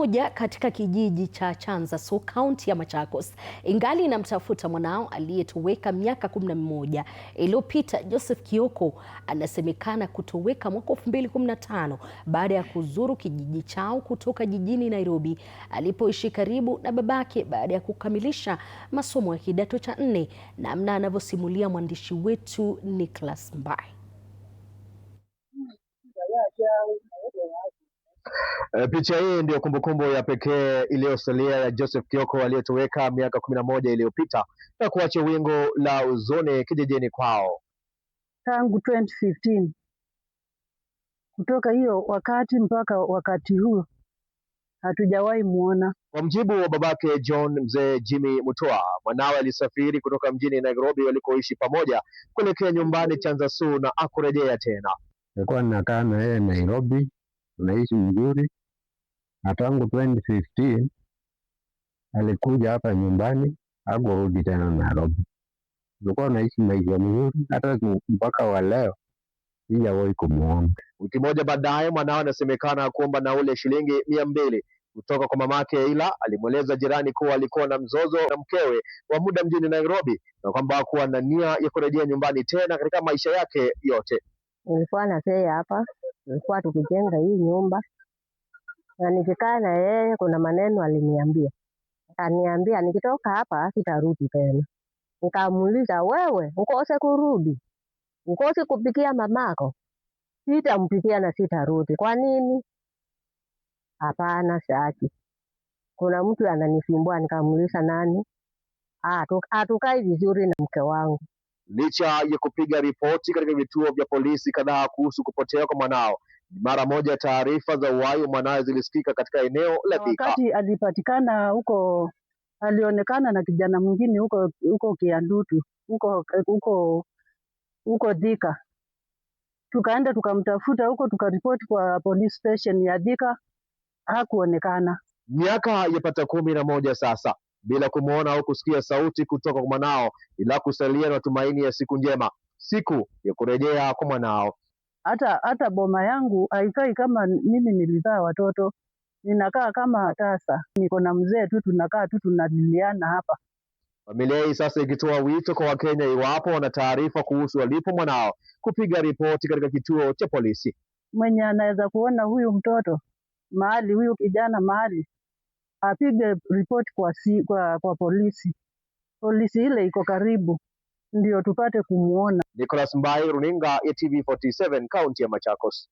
moja katika kijiji cha Chanzasu, kaunti ya Machakos, ingali inamtafuta mwanao aliyetoweka miaka 11 iliyopita. Joseph Kioko anasemekana kutoweka mwaka 2015 baada ya kuzuru kijiji chao kutoka jijini Nairobi alipoishi karibu na babake baada ya kukamilisha masomo ya kidato cha 4, namna anavyosimulia mwandishi wetu Nicholas Mbai. Picha hii ndio kumbukumbu ya pekee iliyosalia ya Joseph Kioko aliyetoweka miaka 11 iliyopita na kuacha wingu la huzuni kijijini kwao. Tangu 2015 kutoka hiyo wakati mpaka wakati huu hatujawahi muona. Kwa mjibu wa babake John, mzee Jimmy Mutua, mwanawe alisafiri kutoka mjini Nairobi walikoishi pamoja kuelekea nyumbani Chanzasu na akurejea tena. Nilikuwa ninakaa na yeye Nairobi, tunaishi mzuri, na tangu 2015 alikuja hapa nyumbani, hakurudi tena Nairobi. Tulikuwa naishi maisha mzuri, hata mpaka wa leo sijawahi kumuona. Wiki moja baadaye, mwanawe anasemekana kuomba nauli shilingi 200 kutoka kwa mamake, ila alimweleza jirani kuwa alikuwa na mzozo na mkewe wa muda mjini Nairobi na kwamba hakuwa na nia ya kurejea nyumbani tena katika maisha yake yote. Nilikuwa na yeye hapa, nilikuwa tukijenga hii nyumba, na nikikaa na yeye kuna maneno aliniambia. Akaniambia nikitoka hapa sitarudi tena. Nikamuuliza, wewe ukose kurudi? Ukose kupikia mamako? Sitampikia na sitarudi. Kwa nini? Hapana, sitaki. Kuna mtu ananisumbua. Nikamuuliza, nani? Hatukai vizuri na mke wangu. Licha ya kupiga ripoti katika vituo vya polisi kadhaa kuhusu kupotea kwa mwanao, mara moja taarifa za uhai wa mwanawe zilisikika katika eneo la Thika. Wakati alipatikana huko, alionekana na kijana mwingine huko Kiandutu, huko Thika. Tukaenda tukamtafuta huko, tukaripoti kwa police station ya Thika, hakuonekana. Miaka yapata 11 sasa bila kumuona au kusikia sauti kutoka kwa mwanao, ila kusalia na tumaini ya siku njema, siku ya kurejea kwa mwanao. Hata boma yangu haikai kama mimi nilizaa watoto, ninakaa kama tasa. Niko na mzee tu, tunakaa tu tunadiliana hapa. Familia hii sasa ikitoa wito kwa Wakenya, iwapo wana taarifa kuhusu walipo mwanao, kupiga ripoti katika kituo cha polisi. Mwenye anaweza kuona huyu mtoto mahali, huyu kijana mahali, apige ripoti kwa polisi. Polisi ile iko karibu, ndio tupate kumuona. Nicholas Mbai, runinga ya TV47, kaunti ya Machakos.